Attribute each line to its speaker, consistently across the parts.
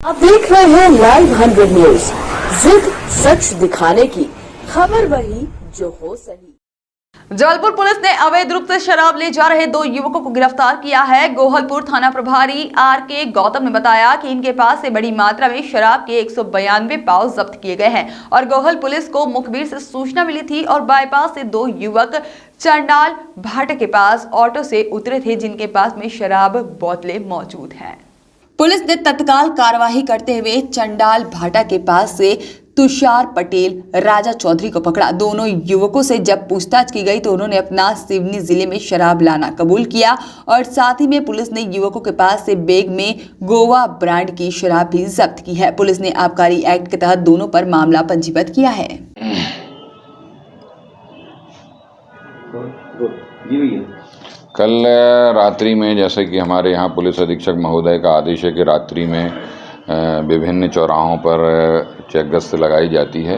Speaker 1: आप देख रहे हैं लाइव 100 न्यूज। जिद सच दिखाने की, खबर वही जो हो सही।
Speaker 2: जबलपुर पुलिस ने अवैध रूप से शराब ले जा रहे 2 युवकों को गिरफ्तार किया है। गोहलपुर थाना प्रभारी आर.के. गौतम ने बताया कि इनके पास से बड़ी मात्रा में शराब के 192 पाउच जब्त किए गए हैं और गोहल पुलिस को मुखबिर से सूचना मिली थी और बाईपास से 2 युवक चंडाल भाटा के पास ऑटो से उतरे थे, जिनके पास में शराब बोतलें मौजूद हैं। पुलिस ने तत्काल कार्रवाई करते हुए चंडाल भाटा के पास से तुषार पटेल, राजा चौधरी को पकड़ा। दोनों युवकों से जब पूछताछ की गई तो उन्होंने अपना सिवनी जिले में शराब लाना कबूल किया और साथ ही में पुलिस ने युवकों के पास से बैग में गोवा ब्रांड की शराब भी जब्त की है। पुलिस ने आबकारी एक्ट के तहत दोनों पर मामला पंजीबद्ध किया है।
Speaker 3: कल रात्रि में, जैसे कि हमारे यहाँ पुलिस अधीक्षक महोदय का आदेश है कि रात्रि में विभिन्न चौराहों पर चेक गश्त लगाई जाती है,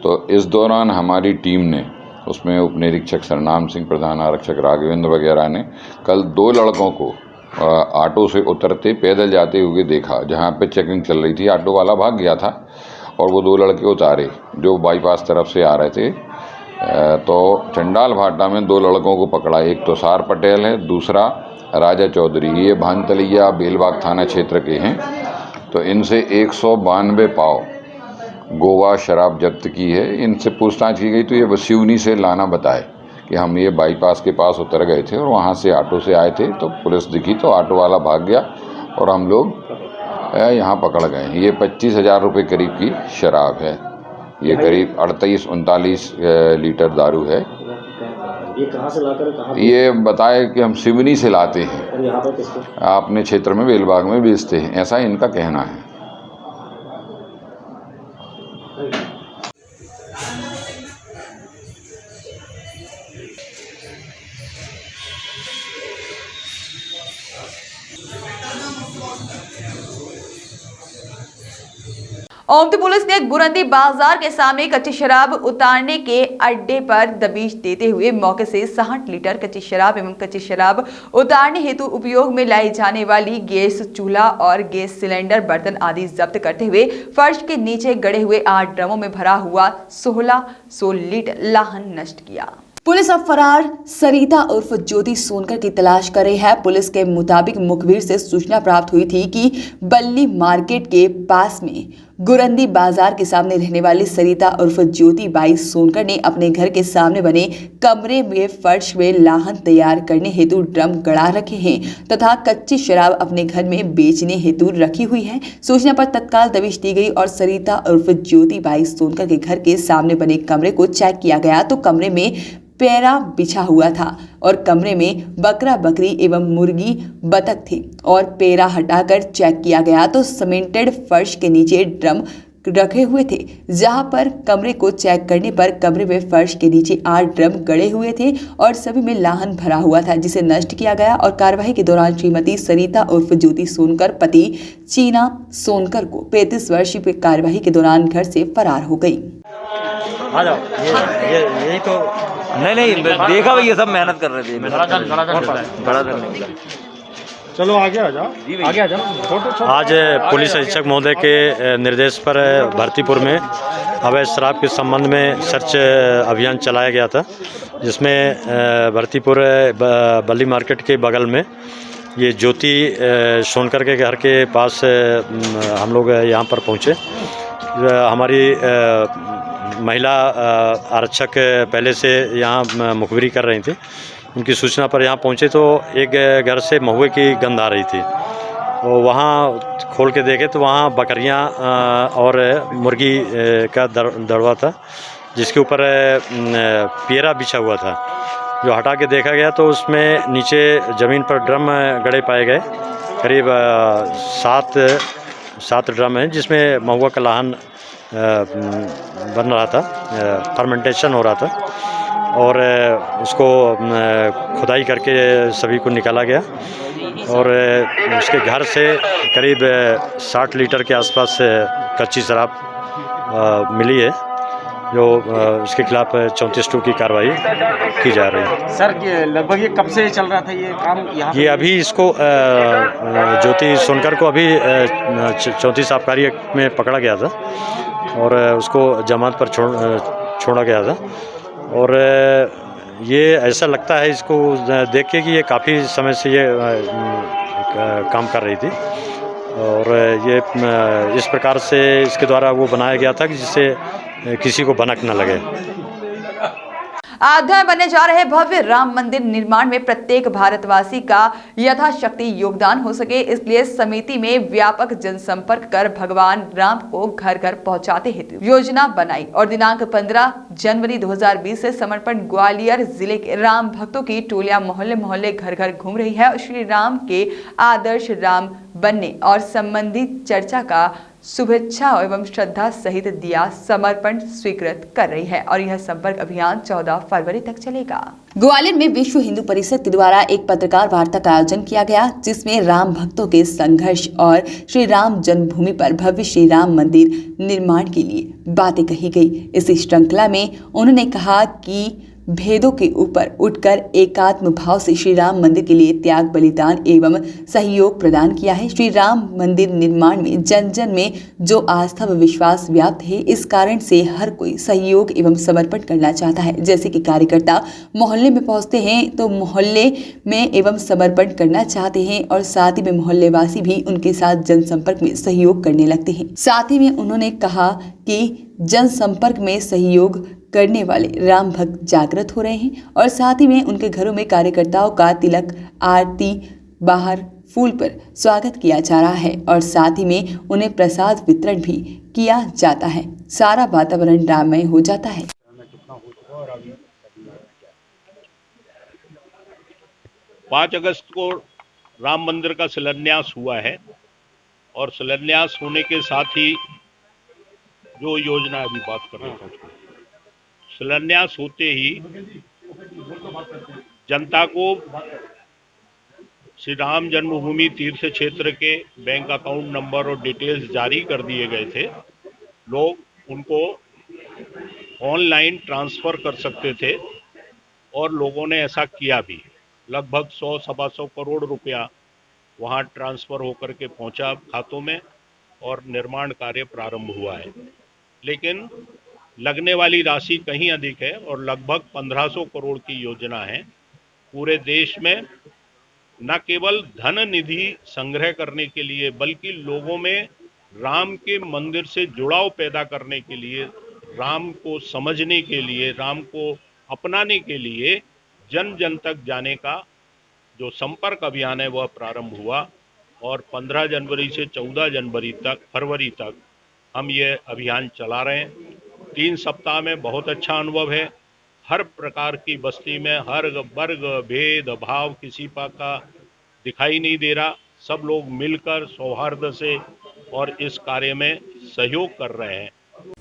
Speaker 3: तो इस दौरान हमारी टीम ने, उसमें उप निरीक्षक सरनाम सिंह, प्रधान आरक्षक राघवेंद्र वगैरह ने कल 2 लड़कों को ऑटो से उतरते पैदल जाते हुए देखा। जहाँ पे चेकिंग चल रही थी, ऑटो वाला भाग गया था और वो 2 लड़के उतारे जो बाईपास तरफ से आ रहे थे। तो चंडाल भाटा में 2 लड़कों को पकड़ा। एक तुषार पटेल है, दूसरा राजा चौधरी। ये भानतलिया बेलबाग थाना क्षेत्र के हैं। तो इनसे 192 पाव गोवा शराब जब्त की है। इनसे पूछताछ की गई तो ये सिवनी से लाना बताए कि हम ये बाईपास के पास उतर गए थे और वहाँ से ऑटो से आए थे, तो पुलिस दिखी तो ऑटो वाला भाग गया और हम लोग यहाँ पकड़ गए। ये 25,000 रुपये करीब की शराब है। ये करीब 38-39 लीटर दारू है।
Speaker 4: ये कहाँ से लाकर कहाँ?
Speaker 3: ये बताए कि हम सिवनी से लाते हैं
Speaker 4: और यहाँ पर किसको?
Speaker 3: अपने क्षेत्र में बेलबाग में बेचते हैं, ऐसा इनका कहना है।
Speaker 2: ओमती पुलिस ने गुरंदी बाजार के सामने कच्ची शराब उतारने के अड्डे पर दबिश देते हुए मौके से 60 लीटर कच्ची शराब एवं कच्ची शराब उतारने हेतु उपयोग में लाई जाने वाली गैस चूल्हा और गैस सिलेंडर, बर्तन आदि जब्त करते हुए फर्श के नीचे गड़े हुए 8 ड्रमों में भरा हुआ 1600 लीटर लाहन नष्ट किया। पुलिस अब फरार सरिता उर्फ ज्योति सोनकर की तलाश कर रही है। पुलिस के मुताबिक मुखबिर से सूचना प्राप्त हुई थी कि बल्ली मार्केट के पास में गुरंदी बाजार के सामने रहने वाली सरिता उर्फ ज्योति बाई सोनकर ने अपने घर के सामने बने कमरे में फर्श में लाहन तैयार करने हेतु ड्रम गड़ा रखे हैं तथा कच्ची शराब अपने घर में बेचने हेतु रखी हुई है। सूचना पर तत्काल दबिश दी गई और सरिता उर्फ ज्योति बाई सोनकर के घर के सामने बने कमरे को चेक किया गया तो कमरे में पैरा बिछा हुआ था और कमरे में बकरा बकरी एवं मुर्गी बतख थी और पैरा हटाकर चेक किया गया तो सीमेंटेड फर्श के नीचे ड्रम रखे हुए थे। जहां पर कमरे को चेक करने पर कमरे में फर्श के नीचे 8 ड्रम गड़े हुए थे और सभी में लाहन भरा हुआ था, जिसे नष्ट किया गया और कार्रवाई के दौरान श्रीमती सरिता उर्फ ज्योति सोनकर पति चीना सोनकर को 35 वर्षीय पे कार्रवाई के दौरान घर से फरार हो गई।
Speaker 5: आ जाओ, यही तो नहीं देखा भाई, ये सब मेहनत कर रहे थे। बड़ा
Speaker 4: चलो आगे आ जाओ, आगे आ जाओ।
Speaker 6: आज पुलिस अधीक्षक महोदय के निर्देश पर भरतीपुर में अवैध शराब के संबंध में सर्च अभियान चलाया गया था, जिसमें भरतीपुर बल्ली मार्केट के बगल में ये ज्योति सोनकर के घर के पास हम लोग यहाँ पर पहुँचे। हमारी महिला आरक्षक पहले से यहाँ मुखबिरी कर रही थी। उनकी सूचना पर यहाँ पहुँचे तो एक घर से महुए की गंध आ रही थी और वहाँ खोल के देखे तो वहाँ बकरियाँ और मुर्गी का दड़वा था, जिसके ऊपर पैरा बिछा हुआ था। जो हटा के देखा गया तो उसमें नीचे ज़मीन पर ड्रम गड़े पाए गए। करीब 7 ड्रम हैं, जिसमें महुआ का लाहन बन रहा था, फर्मेंटेशन हो रहा था और उसको खुदाई करके सभी को निकाला गया और उसके घर से करीब 60 लीटर के आसपास कच्ची शराब मिली है जो उसके खिलाफ 34(2) की कार्रवाई की जा रही है।
Speaker 4: सर लगभग ये कब से चल रहा था ये काम यहाँ?
Speaker 6: ये अभी इसको ज्योति सोनकर को अभी 34 आबकारी एक्ट में पकड़ा गया था और उसको जमानत पर छोड़ा गया था। और ये ऐसा लगता है इसको देख के कि ये काफ़ी समय से ये काम कर रही थी और ये इस प्रकार से इसके द्वारा वो बनाया गया था कि जिससे किसी को भनक न लगे।
Speaker 2: अयोध्या में बनने जा रहे भव्य राम मंदिर निर्माण में प्रत्येक भारतवासी का यथाशक्ति योगदान हो सके, इसलिए समिति में व्यापक जनसंपर्क कर भगवान राम को घर घर पहुंचाते हेतु योजना बनाई और दिनांक 15 जनवरी 2020 से समर्पण ग्वालियर जिले के राम भक्तों की टोलियां मोहल्ले मोहल्ले घर घर घूम रही है और श्री राम के आदर्श राम बनने और संबंधित चर्चा का शुभेच्छा एवं श्रद्धा सहित दिया समर्पण स्वीकृत कर रही है और यह संपर्क अभियान 14 फरवरी तक चलेगा। ग्वालियर में विश्व हिंदू परिषद के द्वारा एक पत्रकार वार्ता का आयोजन किया गया, जिसमें राम भक्तों के संघर्ष और श्री राम जन्मभूमि पर भव्य श्री राम मंदिर निर्माण के लिए बातें कही गई। इस श्रृंखला में उन्होंने कहा कि भेदों के ऊपर उठकर एकात्म भाव से श्री राम मंदिर के लिए त्याग बलिदान एवं सहयोग प्रदान किया है। श्री राम मंदिर निर्माण में जन जन में जो आस्था व विश्वास व्याप्त है, इस कारण से हर कोई सहयोग एवं समर्पण करना चाहता है। जैसे कि कार्यकर्ता मोहल्ले में पहुंचते हैं तो मोहल्ले में एवं समर्पण करना चाहते हैं और साथ ही में मोहल्ले वासी भी उनके साथ जनसंपर्क में सहयोग करने लगते हैं। साथ ही में उन्होंने कहा कि जनसंपर्क में सहयोग करने वाले राम भक्त जागृत हो रहे हैं और साथ ही में उनके घरों में कार्यकर्ताओं का तिलक आरती बाहर फूल पर स्वागत किया जा रहा है और साथ ही में उन्हें प्रसाद वितरण भी किया जाता है। सारा वातावरण राममय हो जाता है।
Speaker 7: 5 अगस्त को राम मंदिर का शिलान्यास हुआ है और शिलान्यास होने के साथ ही जो योजना अभी बात कर रहा था, शिलान्यास होते ही जनता को श्री राम जन्मभूमि तीर्थ क्षेत्र के बैंक अकाउंट नंबर और डिटेल्स जारी कर दिए गए थे। लोग उनको ऑनलाइन ट्रांसफ़र कर सकते थे और लोगों ने ऐसा किया भी। लगभग 100-125 करोड़ रुपया वहां ट्रांसफ़र होकर के पहुंचा खातों में और निर्माण कार्य प्रारंभ हुआ है। लेकिन लगने वाली राशि कहीं अधिक है और लगभग 1500 करोड़ की योजना है। पूरे देश में न केवल धन निधि संग्रह करने के लिए बल्कि लोगों में राम के मंदिर से जुड़ाव पैदा करने के लिए, राम को समझने के लिए, राम को अपनाने के लिए जन जन तक जाने का जो संपर्क अभियान है वह प्रारंभ हुआ और 15 जनवरी से 14 फरवरी तक हम ये अभियान चला रहे हैं। 3 सप्ताह में बहुत अच्छा अनुभव है। हर प्रकार की बस्ती में हर वर्ग भेद भाव किसी का दिखाई नहीं दे रहा। सब लोग मिलकर सौहार्द से और इस कार्य में सहयोग कर रहे हैं।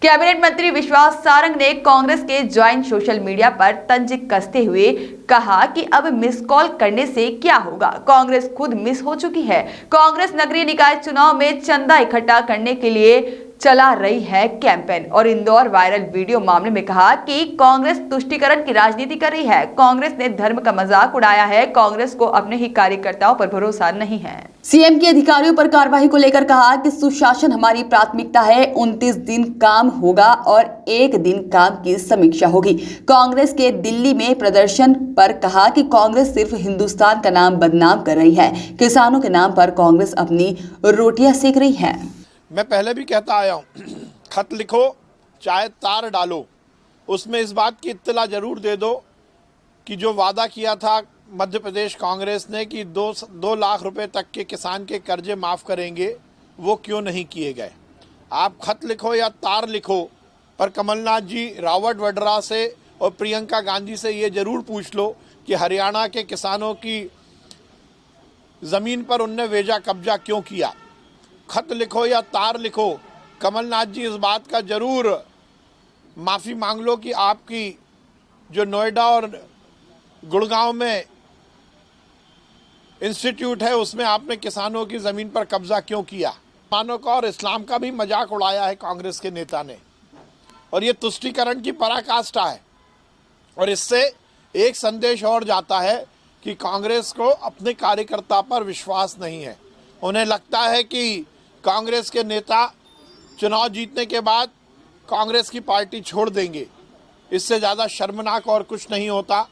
Speaker 2: कैबिनेट मंत्री विश्वास सारंग ने कांग्रेस के ज्वाइंट सोशल मीडिया पर तंज कसते हुए कहा कि अब मिस कॉल करने से क्या होगा, कांग्रेस खुद मिस हो चुकी है। कांग्रेस नगरीय निकाय चुनाव में चंदा इकट्ठा करने के लिए चला रही है कैंपेन और इंदौर वायरल वीडियो मामले में कहा कि कांग्रेस तुष्टीकरण की राजनीति कर रही है। कांग्रेस ने धर्म का मजाक उड़ाया है। कांग्रेस को अपने ही कार्यकर्ताओं पर भरोसा नहीं है। सीएम के अधिकारियों पर कार्रवाई को लेकर कहा कि सुशासन हमारी प्राथमिकता है। 29 दिन काम होगा और 1 दिन काम की समीक्षा होगी। कांग्रेस के दिल्ली में प्रदर्शन पर कहा कि कांग्रेस सिर्फ हिंदुस्तान का नाम बदनाम कर रही है। किसानों के नाम पर कांग्रेस अपनी रोटियां सेक रही है।
Speaker 8: मैं पहले भी कहता आया हूँ, खत लिखो चाहे तार डालो, उसमें इस बात की इत्तला जरूर दे दो कि जो वादा किया था मध्य प्रदेश कांग्रेस ने कि 2 लाख रुपए तक के किसान के कर्जे माफ़ करेंगे, वो क्यों नहीं किए गए। आप खत लिखो या तार लिखो, पर कमलनाथ जी रावत वड्रा से और प्रियंका गांधी से ये ज़रूर पूछ लो कि हरियाणा के किसानों की ज़मीन पर उनने वेजा कब्जा क्यों किया। खत लिखो या तार लिखो, कमलनाथ जी इस बात का ज़रूर माफ़ी मांग लो कि आपकी जो नोएडा और गुड़गांव में इंस्टीट्यूट है उसमें आपने किसानों की ज़मीन पर कब्जा क्यों किया। किसानों का और इस्लाम का भी मजाक उड़ाया है कांग्रेस के नेता ने। और ये तुष्टीकरण की पराकाष्ठा है। और इससे एक संदेश और जाता है कि कांग्रेस को अपने कार्यकर्ता पर विश्वास नहीं है। उन्हें लगता है कि कांग्रेस के नेता चुनाव जीतने के बाद कांग्रेस की पार्टी छोड़ देंगे। इससे ज़्यादा शर्मनाक और कुछ नहीं होता।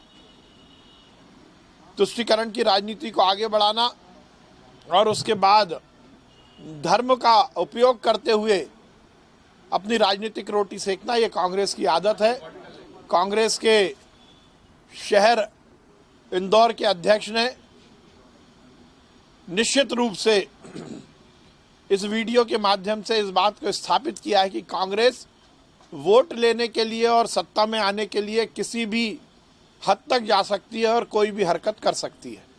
Speaker 8: तुष्टीकरण की राजनीति को आगे बढ़ाना और उसके बाद धर्म का उपयोग करते हुए अपनी राजनीतिक रोटी सेकना, ये कांग्रेस की आदत है। कांग्रेस के शहर इंदौर के अध्यक्ष ने निश्चित रूप से इस वीडियो के माध्यम से इस बात को स्थापित किया है कि कांग्रेस वोट लेने के लिए और सत्ता में आने के लिए किसी भी हद तक जा सकती है और कोई भी हरकत कर सकती है।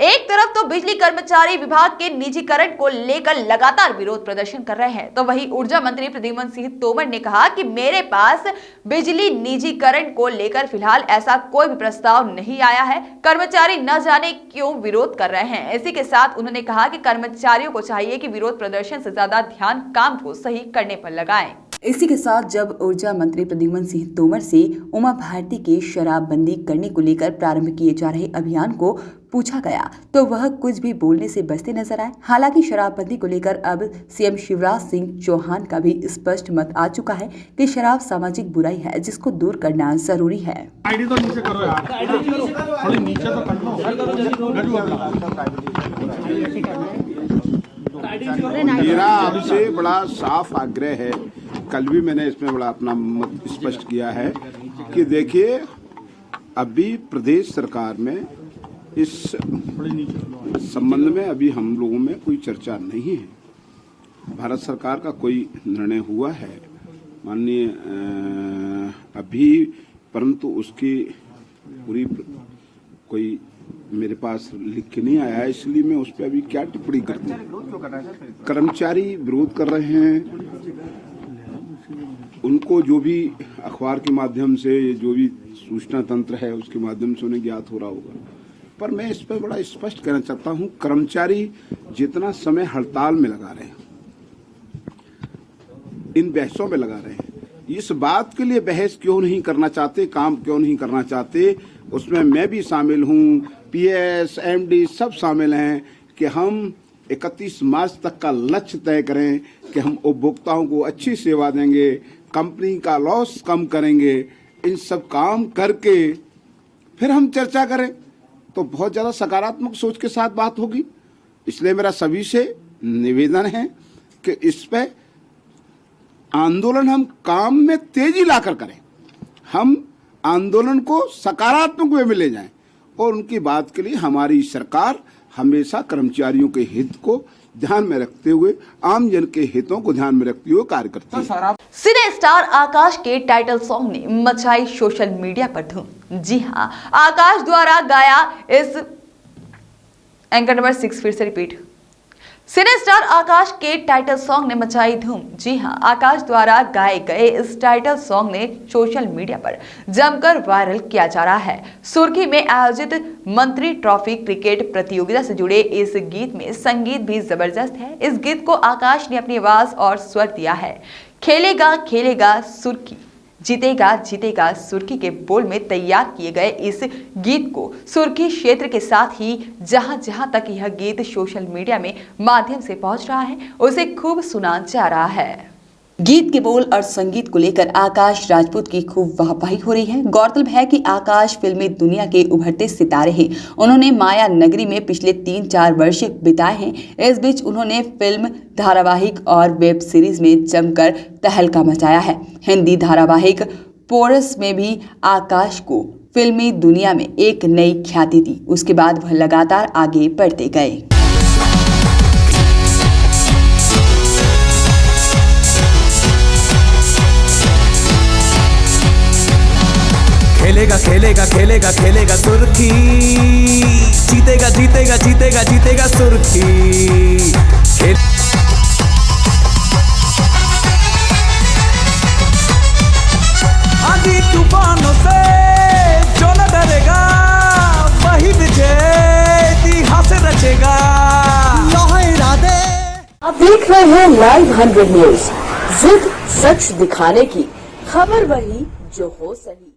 Speaker 2: एक तरफ तो बिजली कर्मचारी विभाग के निजीकरण को लेकर लगातार विरोध प्रदर्शन कर रहे हैं, तो वहीं ऊर्जा मंत्री प्रद्युम्न सिंह तोमर ने कहा कि मेरे पास बिजली निजीकरण को लेकर फिलहाल ऐसा कोई भी प्रस्ताव नहीं आया है। कर्मचारी न जाने क्यों विरोध कर रहे हैं। इसी के साथ उन्होंने कहा कि कर्मचारियों को चाहिए कि विरोध प्रदर्शन से ज्यादा ध्यान काम को सही करने पर लगाएं।
Speaker 9: इसी के साथ जब ऊर्जा मंत्री प्रद्युम्न सिंह तोमर से उमा भारती के शराबबंदी करने को लेकर प्रारंभ किए जा रहे अभियान को पूछा गया तो वह कुछ भी बोलने से बचते नजर आए। हालांकि शराबबंदी को लेकर अब सीएम शिवराज सिंह चौहान का भी स्पष्ट मत आ चुका है कि शराब सामाजिक बुराई है जिसको दूर करना जरूरी है।
Speaker 4: आईडी तो नीचे करो यार, थोड़ी नीचे तो कर लो।
Speaker 10: मेरा आपसे बड़ा साफ आग्रह है, कल भी मैंने इसमें बड़ा अपना मत स्पष्ट किया है कि देखिए अभी प्रदेश सरकार में इस संबंध में अभी हम लोगों में कोई चर्चा नहीं है। भारत सरकार का कोई निर्णय हुआ है माननीय अभी, परंतु उसकी पूरी कोई मेरे पास लिख के नहीं आया है, इसलिए मैं उस पर अभी क्या टिप्पणी कर दूं। कर्मचारी विरोध कर रहे हैं, उनको जो भी अखबार के माध्यम से जो भी सूचना तंत्र है उसके माध्यम से उन्हें ज्ञात हो रहा होगा, पर मैं इस पर बड़ा स्पष्ट कहना चाहता हूं, कर्मचारी जितना समय हड़ताल में लगा रहे हैं, इन बहसों में लगा रहे हैं, इस बात के लिए बहस क्यों नहीं करना चाहते, काम क्यों नहीं करना चाहते, उसमें मैं भी शामिल हूं, पीएस एमडी सब शामिल हैं कि हम 31 मार्च तक का लक्ष्य तय करें कि हम उपभोक्ताओं को अच्छी सेवा देंगे, कंपनी का लॉस कम करेंगे। इन सब काम करके फिर हम चर्चा करें तो बहुत ज़्यादा सकारात्मक सोच के साथ बात होगी। इसलिए मेरा सभी से निवेदन है कि इस पे आंदोलन हम काम में तेजी लाकर करें, हम आंदोलन को सकारात्मक वे में ले जाएं और उनकी बात के लिए हमारी सरकार हमेशा कर्मचारियों के हित को ध्यान में रखते हुए, आम जन के हितों को ध्यान में रखते हुए कार्य करती है।
Speaker 2: सिने स्टार आकाश के टाइटल सॉन्ग ने मचाई सोशल मीडिया पर धूम। जी हां, आकाश द्वारा गाया इस एंकर नंबर 6 फिर से रिपीट। सिने स्टार आकाश के टाइटल सॉन्ग ने मचाई धूम। जी हां, आकाश द्वारा गाए गए इस टाइटल सॉन्ग ने सोशल मीडिया पर जमकर वायरल किया जा रहा है। सुर्खी में आयोजित मंत्री ट्रॉफी क्रिकेट प्रतियोगिता से जुड़े इस गीत में संगीत भी जबरदस्त है। इस गीत को आकाश ने अपनी आवाज और स्वर दिया है। खेलेगा खेलेगा सुर्खी, जीतेगा जीतेगा सुर्खी के बोल में तैयार किए गए इस गीत को सुर्खी क्षेत्र के साथ ही जहां जहां तक यह गीत सोशल मीडिया में माध्यम से पहुंच रहा है उसे खूब सुना जा रहा है।
Speaker 9: गीत के बोल और संगीत को लेकर आकाश राजपूत की खूब वाहवाही हो रही है। गौरतलब है कि आकाश फिल्मी दुनिया के उभरते सितारे हैं। उन्होंने माया नगरी में पिछले 3-4 वर्ष बिताए हैं। इस बीच उन्होंने फिल्म, धारावाहिक और वेब सीरीज में जमकर तहलका मचाया है। हिंदी धारावाहिक पोरस में भी आकाश को फिल्मी दुनिया में एक नई ख्याति दी। उसके बाद वह लगातार आगे बढ़ते गए।
Speaker 11: खेलेगा खेलेगा खेलेगा खेलेगा सुर्खी, जीतेगा जीतेगा जीतेगा जीतेगा सुर्खी। आंधी तूफानों से जो न डरेगा वही विजय इतिहास रचेगा।
Speaker 1: आप देख रहे हैं लाइव 100 न्यूज। जिद सच दिखाने की, खबर वही जो हो सही।